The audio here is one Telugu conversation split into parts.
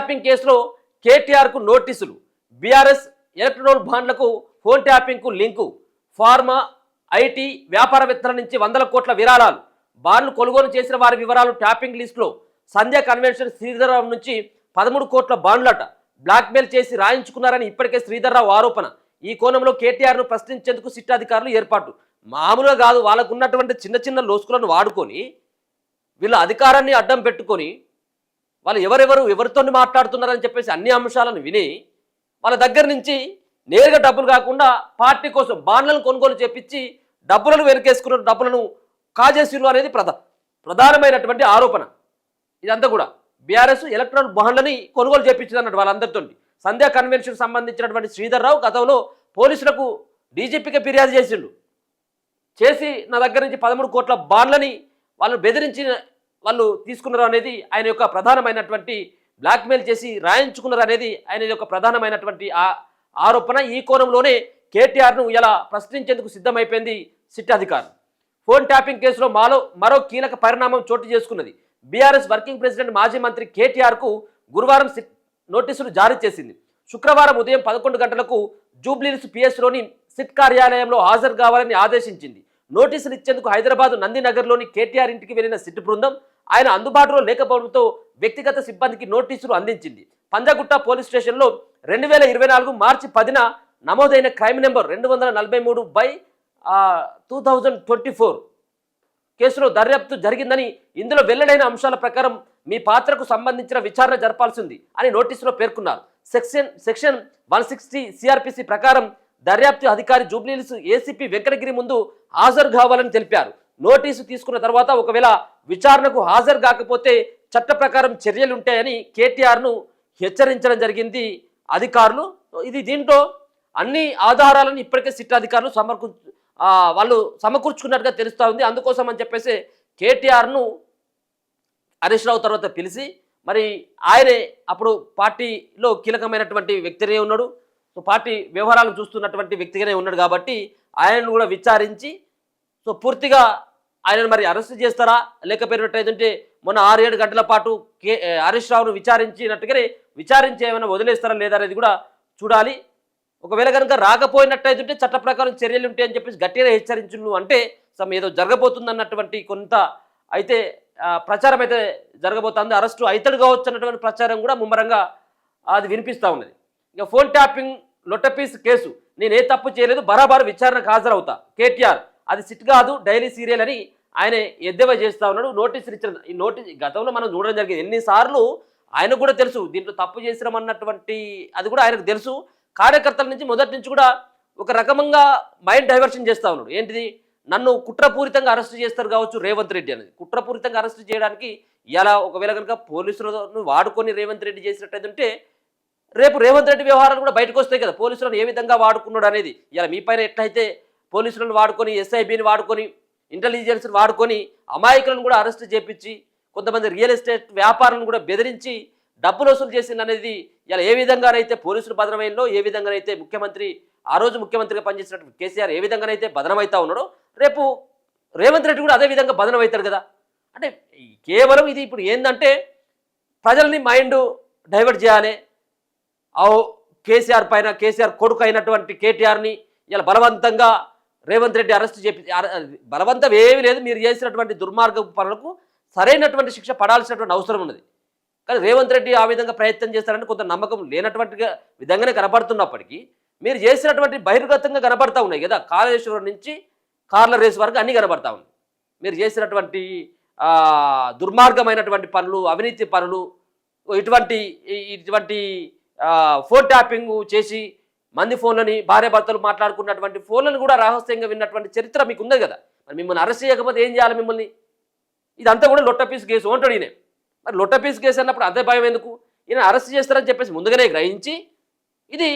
ట్యాపింగ్ కేసులో కేటీఆర్కు నోటీసులు, బీఆర్ఎస్ ఎలక్ట్రల్ బాండ్లకు ఫోన్ ట్యాపింగ్కు లింకు, ఫార్మా ఐటీ వ్యాపారవేత్తల నుంచి 100 కోట్ల విరాళాలు, బాండ్లు కొనుగోలు చేసిన వారి వివరాలు ట్యాపింగ్ లిస్టులో, సంధ్యా కన్వెన్షన్ శ్రీధర్రావు నుంచి 13 కోట్ల బాండ్లట బ్లాక్మెయిల్ చేసి రాయించుకున్నారని ఇప్పటికే శ్రీధర్రావు ఆరోపణ. ఈ కోణంలో కేటీఆర్ను ప్రశ్నించేందుకు సిట్ అధికారులు ఏర్పాటు. మామూలుగా కాదు, వాళ్ళకు ఉన్నటువంటి చిన్న చిన్న లోసుకులను వాడుకొని వీళ్ళ అధికారాన్ని అడ్డం పెట్టుకొని వాళ్ళు ఎవరితో మాట్లాడుతున్నారని చెప్పేసి అన్ని అంశాలను విని వాళ్ళ దగ్గర నుంచి నేరుగా డబ్బులు కాకుండా పార్టీ కోసం బాండ్లను కొనుగోలు చేపించి డబ్బులను వెనకేసుకున్న డబ్బులను కాజేసిరు అనేది ప్రధానమైనటువంటి ఆరోపణ. ఇదంతా కూడా బీఆర్ఎస్ ఎలక్ట్రల్ బాండ్లని కొనుగోలు చేపించింది అన్నట్టు వాళ్ళందరితో. సంధ్యా కన్వెన్షన్ సంబంధించినటువంటి శ్రీధర్రావు గతంలో పోలీసులకు డీజీపీకి ఫిర్యాదు చేసి నా దగ్గర నుంచి 13 కోట్ల బాండ్లని వాళ్ళు బెదిరించి వాళ్ళు తీసుకున్నారు అనేది ఆయన యొక్క ప్రధానమైనటువంటి బ్లాక్మెయిల్ చేసి రాయించుకున్నారు అనేది ఆయన యొక్క ప్రధానమైనటువంటి ఆరోపణ. ఈ కోణంలోనే కేటీఆర్ను ఇలా ప్రశ్నించేందుకు సిద్ధమైపోయింది సిట్ అధికారులు. ఫోన్ ట్యాపింగ్ కేసులో మరో కీలక పరిణామం చోటు చేసుకున్నది. బీఆర్ఎస్ వర్కింగ్ ప్రెసిడెంట్ మాజీ మంత్రి కేటీఆర్కు గురువారం సిట్ నోటీసులు జారీ చేసింది. శుక్రవారం ఉదయం 11 గంటలకు జూబ్లీహిల్స్ పిఎస్లోని సిట్ కార్యాలయంలో హాజరు కావాలని ఆదేశించింది. నోటీసులు ఇచ్చేందుకు హైదరాబాద్ నందినగర్లోని కేటీఆర్ ఇంటికి వెళ్లిన సిట్ బృందం ఆయన అందుబాటులో లేకపోవడంతో వ్యక్తిగత సిబ్బందికి నోటీసులు అందించింది. పంజాగుట్ట పోలీస్ స్టేషన్లో 2024 మార్చి 10న నమోదైన క్రైమ్ నెంబర్ 243/2024 కేసులో దర్యాప్తు జరిగిందని, ఇందులో వెల్లడైన అంశాల ప్రకారం మీ పాత్రకు సంబంధించిన విచారణ జరపాల్సింది అని నోటీసులో పేర్కొన్నారు. సెక్షన్ 160 సిఆర్పిసి ప్రకారం దర్యాప్తు అధికారి జూబ్లీహిల్స్ ఏసీపీ వెంకటగిరి ముందు హాజరు కావాలని తెలిపారు. నోటీసు తీసుకున్న తర్వాత ఒకవేళ విచారణకు హాజరు కాకపోతే చట్ట ప్రకారం చర్యలుంటాయని కేటీఆర్ను హెచ్చరించడం జరిగింది అధికారులు. దీంట్లో అన్ని ఆధారాలను ఇప్పటికే సిట్ అధికారులు వాళ్ళు సమకూర్చుకున్నట్టుగా తెలుస్తూ ఉంది. అందుకోసం అని చెప్పేసి కేటీఆర్ను హరీష్ రావు తర్వాత పిలిచి మరి ఆయనే అప్పుడు పార్టీలో కీలకమైనటువంటి వ్యక్తినే ఉన్నాడు, సో పార్టీ వ్యవహారాలను చూస్తున్నటువంటి వ్యక్తిగానే ఉన్నాడు కాబట్టి ఆయనను కూడా విచారించి సో పూర్తిగా ఆయనను మరి అరెస్ట్ చేస్తారా లేకపోయినట్టయితే మొన్న 6-7 గంటల పాటు హరీష్ రావును విచారించినట్టుగానే విచారించి ఏమైనా వదిలేస్తారా లేదా అనేది కూడా చూడాలి. ఒకవేళ కనుక రాకపోయినట్టయితే చట్ట ప్రకారం చర్యలు ఉంటాయని చెప్పేసి గట్టిగా హెచ్చరించు అంటే ఏదో జరగబోతుంది అన్నటువంటి కొంత అయితే ప్రచారం అయితే జరగబోతుంది. అరెస్టు అవుతాడు కావచ్చు అన్నటువంటి ప్రచారం కూడా ముమ్మరంగా అది వినిపిస్తూ ఉన్నది. ఇక ఫోన్ ట్యాపింగ్ లొట్టపీస్ కేసు నేను ఏ తప్పు చేయలేదు, బరాబరు విచారణకు హాజరవుతా కేటీఆర్, అది సిట్ కాదు డైలీ సీరియల్ అని ఆయన ఎద్దేవా చేస్తూ ఉన్నాడు. నోటీసులు ఇచ్చిన ఈ నోటీస్ గతంలో మనం చూడడం జరిగింది. ఎన్నిసార్లు ఆయనకు కూడా తెలుసు దీంట్లో తప్పు చేసినామన్నటువంటి అది కూడా ఆయనకు తెలుసు. కార్యకర్తల నుంచి మొదటి నుంచి కూడా ఒక రకంగా మైండ్ డైవర్షన్ చేస్తూ ఉన్నాడు. ఏంటిది, నన్ను కుట్రపూరితంగా అరెస్ట్ చేస్తారు కావచ్చు రేవంత్ రెడ్డి అనేది. కుట్రపూరితంగా అరెస్ట్ చేయడానికి ఇలా ఒకవేళ కనుక పోలీసులను వాడుకొని రేవంత్ రెడ్డి చేసినట్టయితే రేపు రేవంత్ రెడ్డి వ్యవహారాలు కూడా బయటకు వస్తాయి కదా, పోలీసులను ఏ విధంగా వాడుకున్నాడు అనేది. ఇలా మీ పైన ఎట్లయితే పోలీసులను వాడుకొని ఎస్ఐబిని వాడుకొని ఇంటెలిజెన్స్ని వాడుకొని అమాయకులను కూడా అరెస్ట్ చేపించి కొంతమంది రియల్ ఎస్టేట్ వ్యాపారులను కూడా బెదిరించి డబ్బులు వసూలు చేసింది అనేది ఇలా ఏ విధంగానైతే పోలీసులు బదనమైనలో, ఏ విధంగానైతే ముఖ్యమంత్రి ఆ రోజు ముఖ్యమంత్రిగా పనిచేసినట్టు కేసీఆర్ ఏ విధంగానైతే బదనమవుతా ఉన్నాడో రేపు రేవంత్ రెడ్డి కూడా అదే విధంగా బదనమవుతాడు కదా. అంటే కేవలం ఇది ఇప్పుడు ఏంటంటే ప్రజల్ని మైండ్ డైవర్ట్ చేయాలి. కేసీఆర్ పైన కేసీఆర్ కొడుకు అయినటువంటి కేటీఆర్ని ఇలా బలవంతంగా రేవంత్ రెడ్డి అరెస్ట్ చేపి బలవంతం ఏమీ లేదు, మీరు చేసినటువంటి దుర్మార్గ పనులకు సరైనటువంటి శిక్ష పడాల్సినటువంటి అవసరం ఉన్నది. కానీ రేవంత్ రెడ్డి ఆ విధంగా ప్రయత్నం చేస్తారని కొంత నమ్మకం లేనటువంటి విధంగానే కనబడుతున్నప్పటికీ మీరు చేసినటువంటి బహిర్గతంగా కనబడతా ఉన్నాయి కదా, కాళేశ్వరం నుంచి కార్ల రేసు వరకు అన్నీ కనబడతా ఉన్నాయి. మీరు చేసినటువంటి దుర్మార్గమైనటువంటి పనులు, అవినీతి పనులు, ఇటువంటి ఫోన్ ట్యాపింగ్ చేసి మంది ఫోన్లని భార్యాభర్తలు మాట్లాడుకున్నటువంటి ఫోన్లను కూడా రహస్యంగా విన్నటువంటి చరిత్ర మీకు ఉంది కదా. మరి మిమ్మల్ని అరెస్ట్ చేయకపోతే ఏం చేయాలి మిమ్మల్ని? ఇదంతా కూడా లొట్టపీస్ కేసు అంటాడు ఈయన. మరి లొట్టపీస్ కేసు అన్నప్పుడు అంతే భయం ఎందుకు? ఈయన అరెస్ట్ చేస్తారని చెప్పేసి ముందుగానే గ్రహించి ఇది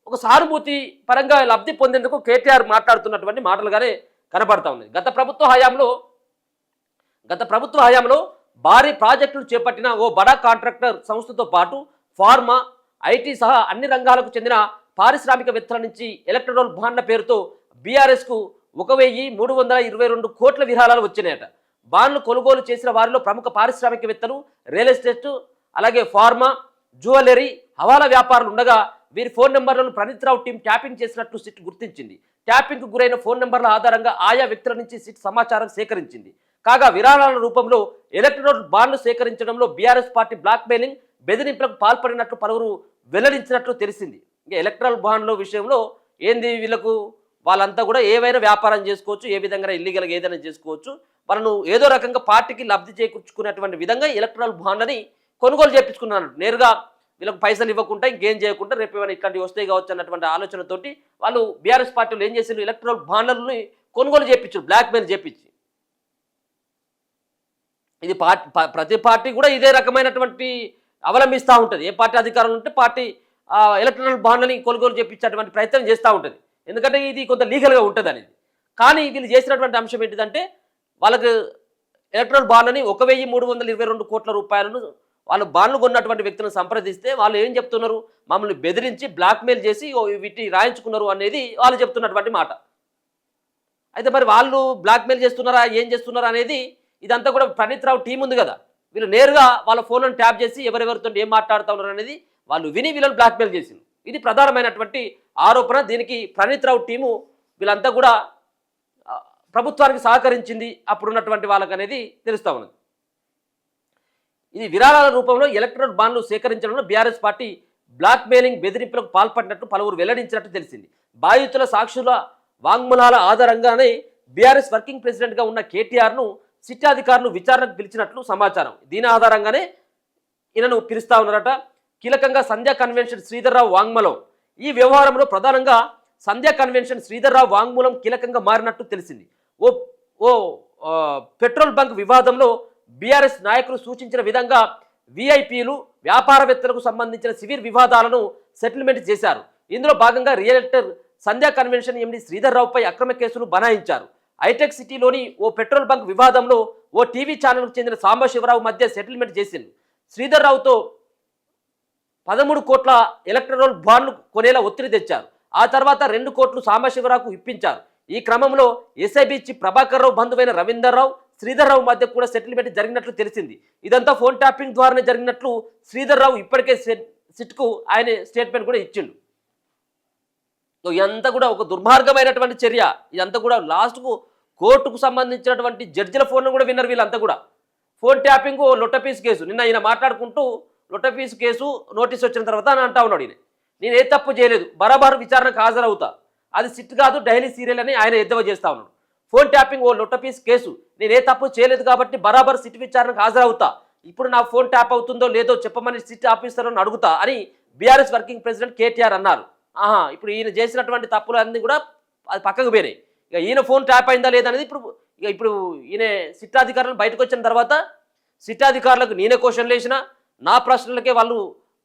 ఒక సానుభూతి పరంగా లబ్ధి పొందేందుకు కేటీఆర్ మాట్లాడుతున్నటువంటి మాటలుగానే కనబడతా ఉంది. గత ప్రభుత్వ హయాంలో భారీ ప్రాజెక్టులు చేపట్టిన ఓ బడా కాంట్రాక్టర్ సంస్థతో పాటు ఫార్మా, ఐటీ సహా అన్ని రంగాలకు చెందిన పారిశ్రామికవేత్తల నుంచి ఎలక్ట్రల్ బాండ్ల పేరుతో బీఆర్ఎస్కు 1322 కోట్ల విరాళాలు వచ్చినాయట. బాండ్లు కొనుగోలు చేసిన వారిలో ప్రముఖ పారిశ్రామికవేత్తలు, రియల్ ఎస్టేట్, అలాగే ఫార్మా, జ్యువెలరీ, హవాలా వ్యాపారులు ఉండగా వీరి ఫోన్ నెంబర్లను ప్రణీత్ రావు టీం ట్యాపింగ్ చేసినట్లు సిట్ గుర్తించింది. ట్యాపింగ్కు గురైన ఫోన్ నెంబర్ల ఆధారంగా ఆయా వ్యక్తుల నుంచి సిట్ సమాచారం సేకరించింది. కాగా విరాళాల రూపంలో ఎలక్ట్రల్ బాండ్లు సేకరించడంలో బీఆర్ఎస్ పార్టీ బ్లాక్మెయిలింగ్, బెదిరింపులకు పాల్పడినట్లు పలువురు వెల్లడించినట్లు తెలిసింది. ఇంకా ఎలక్ట్రల్ బాండ్ల విషయంలో ఏంది వీళ్ళకు, వాళ్ళంతా కూడా ఏవైనా వ్యాపారం చేసుకోవచ్చు, ఏ విధంగా ఇల్లీగల్గా ఏదైనా చేసుకోవచ్చు, వాళ్ళను ఏదో రకంగా పార్టీకి లబ్ధి చేకూర్చుకునేటువంటి విధంగా ఎలక్ట్రల్ బాండ్లని కొనుగోలు చేయించుకున్నారు. నేరుగా వీళ్ళకి పైసలు ఇవ్వకుండా ఇంకేం చేయకుండా రేపు ఏమైనా ఇట్లాంటివి వస్తాయి కావచ్చు అన్నటువంటి ఆలోచనతోటి వాళ్ళు బీఆర్ఎస్ పార్టీలు ఏం చేశారు, ఎలక్ట్రల్ బాండ్లని కొనుగోలు చేయించారు, బ్లాక్మెయిల్ చేయించి. ఇది ప్రతి పార్టీ కూడా ఇదే రకమైనటువంటి అవలంబిస్తూ ఉంటుంది. ఏ పార్టీ అధికారంలో ఉంటే పార్టీ ఎలక్ట్రల్ బాండ్లని కొనుగోలు చేయించేటువంటి ప్రయత్నం చేస్తూ ఉంటుంది. ఎందుకంటే ఇది కొంత లీగల్గా ఉంటుంది అనేది. కానీ వీళ్ళు చేసినటువంటి అంశం ఏంటిదంటే వాళ్ళకు ఎలక్ట్రల్ బాండ్లని 1,322 కోట్ల రూపాయలను వాళ్ళు బాండ్లు కొన్నటువంటి వ్యక్తులను సంప్రదిస్తే వాళ్ళు ఏం చెప్తున్నారు, మమ్మల్ని బెదిరించి బ్లాక్మెయిల్ చేసి వీటిని రాయించుకున్నారు అనేది వాళ్ళు చెప్తున్నటువంటి మాట. అయితే మరి వాళ్ళు బ్లాక్మెయిల్ చేస్తున్నారా, ఏం చేస్తున్నారా అనేది ఇదంతా కూడా ప్రణీత్ రావు టీం ఉంది కదా, వీళ్ళు నేరుగా వాళ్ళ ఫోన్లను ట్యాప్ చేసి ఎవరెవరితో ఏం మాట్లాడుతూ ఉన్నారు అనేది వాళ్ళు విని వీళ్ళని బ్లాక్మెయిల్ చేసింది. ఇది ప్రధానమైనటువంటి ఆరోపణ. దీనికి ప్రణీత్ రావు టీము వీళ్ళంతా కూడా ప్రభుత్వానికి సహకరించింది అప్పుడున్నటువంటి వాళ్ళకి అనేది తెలుస్తూ ఉన్నది. ఇది విరాళాల రూపంలో ఎలక్ట్రల్ బాండ్లు సేకరించడంలో బీఆర్ఎస్ పార్టీ బ్లాక్మెయిలింగ్, బెదిరింపులకు పాల్పడినట్టు పలువురు వెల్లడించినట్టు తెలిసింది. బాధితుల సాక్షుల వాంగ్మూలాల ఆధారంగానే బీఆర్ఎస్ వర్కింగ్ ప్రెసిడెంట్గా ఉన్న కేటీఆర్ను సిట్ అధికారులు విచారణకు పిలిచినట్లు సమాచారం. దీని ఆధారంగానే ఈయనను పిలుస్తా ఉన్నారట. కీలకంగా సంధ్యా కన్వెన్షన్ శ్రీధర్రావు వాంగ్మూలం. ఈ వ్యవహారంలో ప్రధానంగా సంధ్యా కన్వెన్షన్ శ్రీధర్రావు వాంగ్మూలం కీలకంగా మారినట్టు తెలిసింది. పెట్రోల్ బంక్ వివాదంలో బీఆర్ఎస్ నాయకులు సూచించిన విధంగా వీఐపీలు, వ్యాపారవేత్తలకు సంబంధించిన సివిల్ వివాదాలను సెటిల్మెంట్ చేశారు. ఇందులో భాగంగా రియల్టర్ సంధ్యా కన్వెన్షన్ ఎండి శ్రీధర్రావుపై అక్రమ కేసులు బనాయించారు. హైటెక్ సిటీలోని ఓ పెట్రోల్ బంక్ వివాదంలో ఓ టీవీ ఛానల్కు చెందిన సాంబశివరావు మధ్య సెటిల్మెంట్ చేసింది. శ్రీధర్రావుతో 13 కోట్ల ఎలక్ట్రల్ బాండ్లు కొనేలా ఒత్తిడి తెచ్చారు. ఆ తర్వాత 2 కోట్లు సాంబశివరావుకు ఇప్పించారు. ఈ క్రమంలో ఎస్ఐబి చీఫ్ ప్రభాకర్ రావు బంధువైన రవీందర్రావు, శ్రీధర్రావు మధ్య కూడా సెటిల్మెంట్ జరిగినట్లు తెలిసింది. ఇదంతా ఫోన్ ట్యాపింగ్ ద్వారానే జరిగినట్లు శ్రీధర్రావు ఇప్పటికే సిట్కు ఆయన స్టేట్మెంట్ కూడా ఇచ్చిండు. ఇదంతా కూడా ఒక దుర్మార్గమైనటువంటి చర్య. ఇదంతా కూడా లాస్ట్కు కోర్టుకు సంబంధించినటువంటి జడ్జిల ఫోన్ను కూడా విన్నారు వీళ్ళంతా కూడా. ఫోన్ ట్యాపింగ్, లొట్టపీస్ కేసు. నిన్న ఈయన మాట్లాడుకుంటూ లొట్టపీస్ కేసు నోటీస్ వచ్చిన తర్వాత అని అంటా ఉన్నాడు. నేను ఏ తప్పు చేయలేదు, బరాబరు విచారణకు హాజరవుతా, అది సిట్ కాదు డైలీ సీరియల్ అని ఆయన ఎద్దవ చేస్తా ఉన్నాడు. ఫోన్ ట్యాపింగ్ ఓ లొట్టపీస్ కేసు, నేను ఏ తప్పు చేయలేదు కాబట్టి బరాబరు సిట్ విచారణకు హాజరవుతా, ఇప్పుడు నా ఫోన్ ట్యాప్ అవుతుందో లేదో చెప్పమని సిట్ ఆఫీసర్లను అడుగుతా అని బీఆర్ఎస్ వర్కింగ్ ప్రెసిడెంట్ కేటీఆర్ అన్నారు. ఇప్పుడు ఈయన చేసినటువంటి తప్పులు అన్నీ కూడా అది పక్కకు పోయినాయి. ఇక ఈయన ఫోన్ ట్యాప్ అయిందా లేదా అనేది ఇప్పుడు ఈయన సిట్ అధికారులను బయటకు వచ్చిన తర్వాత సిట్ అధికారులకు నేనే క్వశ్చన్లు వేసిన, నా ప్రశ్నలకే వాళ్ళు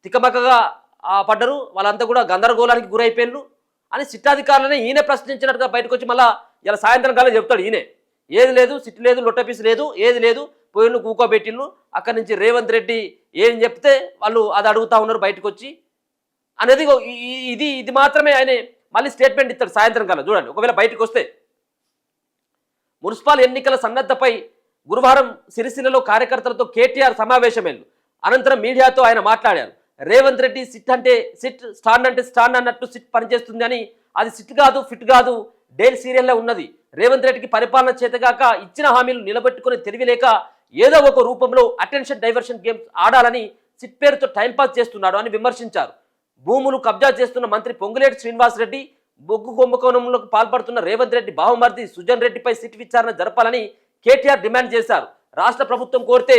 తికమకగా పడ్డరు, వాళ్ళంతా కూడా గందరగోళానికి గురైపోయినారు అని సిట్ అధికారులనే ఈయన ప్రశ్నించినట్టుగా బయటకు వచ్చి మళ్ళీ ఇలా సాయంత్రం కాలం చెప్తాడు. ఈయనే ఏది లేదు, సిట్ లేదు, లొట్టపీస్ లేదు, ఏది లేదు, పోయిన్ను కూకోబెట్టిన్ను, అక్కడి నుంచి రేవంత్ రెడ్డి ఏం చెప్తే వాళ్ళు అది అడుగుతా ఉన్నారు బయటకు వచ్చి అనేది. ఇది మాత్రమే ఆయన మళ్ళీ స్టేట్మెంట్ ఇస్తాడు సాయంత్రం కాలం. చూడండి, ఒకవేళ బయటకు వస్తే. మున్సిపల్ ఎన్నికల సన్నద్ధపై గురువారం సిరిసిల్లలో కార్యకర్తలతో కేటీఆర్ సమావేశమైంది. అనంతరం మీడియాతో ఆయన మాట్లాడారు. రేవంత్ రెడ్డి సిట్ అంటే సిట్, స్టాండ్ అంటే స్టాండ్ అన్నట్టు సిట్ పనిచేస్తుంది అని, అది సిట్ కాదు, ఫిట్ కాదు, డైలీ సీరియల్లో ఉన్నది. రేవంత్ రెడ్డికి పరిపాలన చేతగాక ఇచ్చిన హామీలు నిలబెట్టుకుని తెలివిలేక ఏదో ఒక రూపంలో అటెన్షన్ డైవర్షన్ గేమ్స్ ఆడాలని సిట్ పేరుతో టైంపాస్ చేస్తున్నాడు అని విమర్శించారు. భూములు కబ్జా చేస్తున్న మంత్రి పొంగులేటి శ్రీనివాసరెడ్డి, బొగ్గు కుంభకోణంలోకి పాల్పడుతున్న రేవంత్ రెడ్డి బావమర్ది సుజన్ రెడ్డిపై సిట్ విచారణ జరపాలని కేటీఆర్ డిమాండ్ చేశారు. రాష్ట్ర ప్రభుత్వం కోరితే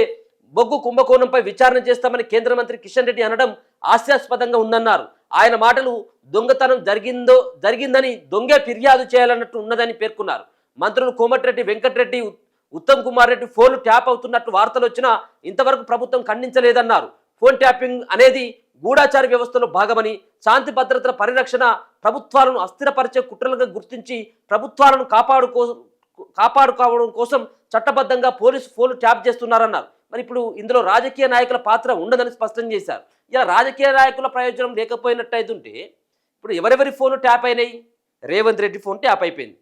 బొగ్గు కుంభకోణంపై విచారణ చేస్తామని కేంద్ర మంత్రి కిషన్ రెడ్డి అనడం హాస్యాస్పదంగా ఉందన్నారు. ఆయన మాటలు దొంగతనం జరిగిందని దొంగే ఫిర్యాదు చేయాలన్నట్టు ఉన్నదని పేర్కొన్నారు. మంత్రులు కోమటిరెడ్డి వెంకటరెడ్డి, ఉత్తమ్ కుమార్ రెడ్డి ఫోన్లు ట్యాప్ అవుతున్నట్టు వార్తలు వచ్చినా ఇంతవరకు ప్రభుత్వం ఖండించలేదన్నారు. ఫోన్ ట్యాపింగ్ అనేది గూఢాచార వ్యవస్థలో భాగమని, శాంతి భద్రతల పరిరక్షణ, ప్రభుత్వాలను అస్థిరపరిచే కుట్రలుగా గుర్తించి ప్రభుత్వాలను కాపాడుకోవడం కోసం చట్టబద్ధంగా పోలీసు ఫోన్లు ట్యాప్ చేస్తున్నారన్నారు. మరి ఇప్పుడు ఇందులో రాజకీయ నాయకుల పాత్ర ఉండదని స్పష్టం చేశారు. ఇలా రాజకీయ నాయకుల ప్రయోజనం లేకపోయినట్టయితుంటే ఇప్పుడు ఎవరెవరి ఫోన్లు ట్యాప్ అయినాయి? రేవంత్ రెడ్డి ఫోన్ ట్యాప్ అయిపోయింది.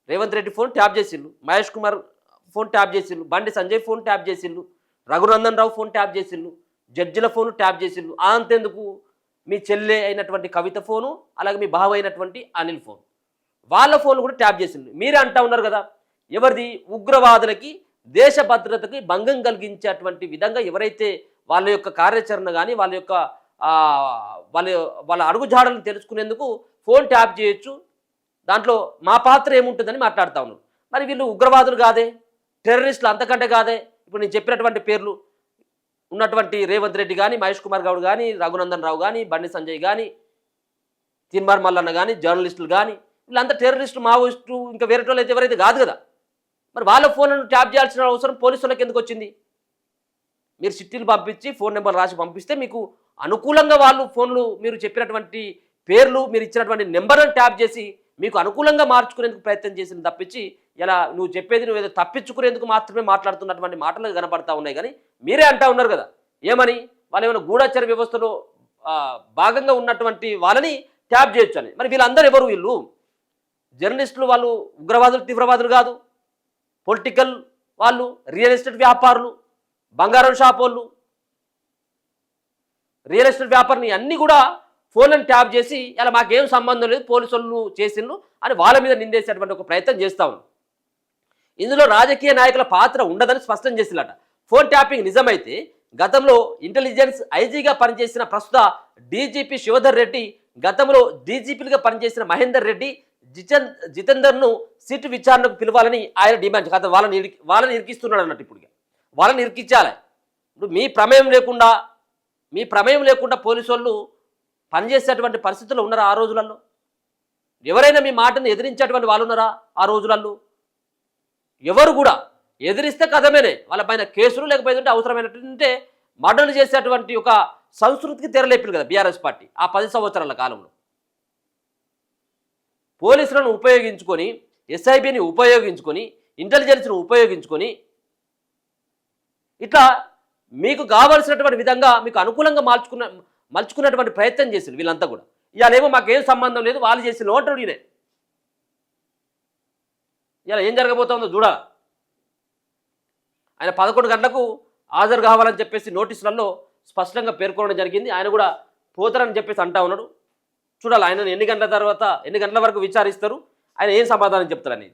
రేవంత్ రెడ్డి ఫోన్ ట్యాప్ చేసిండు, మహేష్ కుమార్ ఫోన్ ట్యాప్ చేసిండు, బండి సంజయ్ ఫోన్ ట్యాప్ చేసిండు, రఘునందన్ రావు ఫోన్ ట్యాప్ చేసిండు, జడ్జిల ఫోను ట్యాప్ చేసిండ్రు. అంతెందుకు మీ చెల్లె అయినటువంటి కవిత ఫోను, అలాగే మీ బావ అయినటువంటి అనిల్ ఫోన్, వాళ్ళ ఫోన్ కూడా ట్యాప్ చేసిండ్రు. మీరే అంటా ఉన్నారు కదా, ఎవరిది? ఉగ్రవాదులకి, దేశ భద్రతకి భంగం కలిగించేటువంటి విధంగా ఎవరైతే వాళ్ళ యొక్క కార్యాచరణ కానీ వాళ్ళ యొక్క వాళ్ళ వాళ్ళ అడుగుజాడలను తెలుసుకునేందుకు ఫోన్ ట్యాప్ చేయొచ్చు, దాంట్లో మా పాత్ర ఏముంటుందని మాట్లాడుతూ ఉన్నారు. మరి వీళ్ళు ఉగ్రవాదులు కాదే, టెర్రరిస్టులు అంతకంటే కాదే? ఇప్పుడు నేను చెప్పినటువంటి పేర్లు ఉన్నటువంటి రేవంత్ రెడ్డి కానీ, మహేష్ కుమార్ గౌడ్ కానీ, రఘునందన్ రావు కానీ, బండి సంజయ్ కానీ, తిన్మార్ మల్లన్న కానీ, జర్నలిస్టులు కానీ, వీళ్ళంతా టెర్రరిస్టులు, మావోయిస్టు, ఇంకా వేరే వాళ్ళు అయితే ఎవరైతే కాదు కదా. మరి వాళ్ళ ఫోన్లను ట్యాప్ చేయాల్సిన అవసరం పోలీసులకు ఎందుకు వచ్చింది? మీరు చిట్టీలు పంపించి ఫోన్ నెంబర్ రాసి పంపిస్తే మీకు అనుకూలంగా వాళ్ళు ఫోన్లు, మీరు చెప్పినటువంటి పేర్లు, మీరు ఇచ్చినటువంటి నెంబర్లను ట్యాప్ చేసి మీకు అనుకూలంగా మార్చుకునేందుకు ప్రయత్నం చేసింది తప్పించి, ఇలా నువ్వు చెప్పేది నువ్వు ఏదో తప్పించుకునేందుకు మాత్రమే మాట్లాడుతున్నటువంటి మాటలు కనపడతా ఉన్నాయి. కానీ మీరే అంటా ఉన్నారు కదా, ఏమని? వాళ్ళు ఏమైనా గూఢచర వ్యవస్థలో భాగంగా ఉన్నటువంటి వాళ్ళని ట్యాప్ చేయొచ్చు అని. మరి వీళ్ళందరూ ఎవరు? వీళ్ళు జర్నలిస్టులు, వాళ్ళు ఉగ్రవాదులు, తీవ్రవాదులు కాదు. పొలిటికల్ వాళ్ళు, రియల్ ఎస్టేట్ వ్యాపారులు, బంగారం షాప్ వాళ్ళు, రియల్ ఎస్టేట్ వ్యాపారిని అన్నీ కూడా ఫోన్లను ట్యాప్ చేసి ఇలా మాకేం సంబంధం లేదు, పోలీసు వాళ్ళు చేసిండ్రు అని వాళ్ళ మీద నిందేసేటువంటి ఒక ప్రయత్నం చేస్తా ఉన్నాం. ఇందులో రాజకీయ నాయకుల పాత్ర ఉండదని స్పష్టం చేసినట. ఫోన్ ట్యాపింగ్ నిజమైతే గతంలో ఇంటెలిజెన్స్ ఐజీగా పనిచేసిన ప్రస్తుత డీజీపీ శివధర్ రెడ్డి, గతంలో డీజీపీలుగా పనిచేసిన మహేందర్ రెడ్డి, జితేందర్ను సిట్ విచారణకు పిలవాలని ఆయన డిమాండ్. గత వాళ్ళని ఇరికిస్తున్నాడు అన్నట్టు. ఇప్పుడు వాళ్ళని ఇరికించాలి. ఇప్పుడు మీ ప్రమేయం లేకుండా పోలీసు వాళ్ళు పనిచేసేటువంటి పరిస్థితుల్లో ఉన్నారా ఆ రోజులలో? ఎవరైనా మీ మాటను ఎదిరించేటువంటి వాళ్ళు ఉన్నారా ఆ రోజులలో? ఎవరు కూడా ఎదిరిస్తే కథమేనే, వాళ్ళ పైన కేసులు, లేకపోతే అవసరమైనటువంటి మర్డర్లు చేసేటువంటి ఒక సంస్కృతికి తెరలేపింది కదా బీఆర్ఎస్ పార్టీ ఆ 10 సంవత్సరాల కాలంలో. పోలీసులను ఉపయోగించుకొని, ఎస్ఐబిని ఉపయోగించుకొని, ఇంటెలిజెన్స్ను ఉపయోగించుకొని, ఇట్లా మీకు కావలసినటువంటి విధంగా మీకు అనుకూలంగా మలుచుకున్నటువంటి ప్రయత్నం చేసింది వీళ్ళంతా కూడా. ఇవాళేమో మాకేం సంబంధం లేదు, వాళ్ళు చేసిన ఓటరు ఈయనే. ఇలా ఏం జరగబోతుందో చూడాలి. ఆయన 11 గంటలకు హాజరు కావాలని చెప్పేసి నోటీసులలో స్పష్టంగా పేర్కొనడం జరిగింది. ఆయన కూడా పోతారని చెప్పేసి అంటా ఉన్నాడు. చూడాలి ఆయన ఎన్ని గంటల వరకు విచారిస్తారు, ఆయన ఏం సమాధానం చెప్తారని.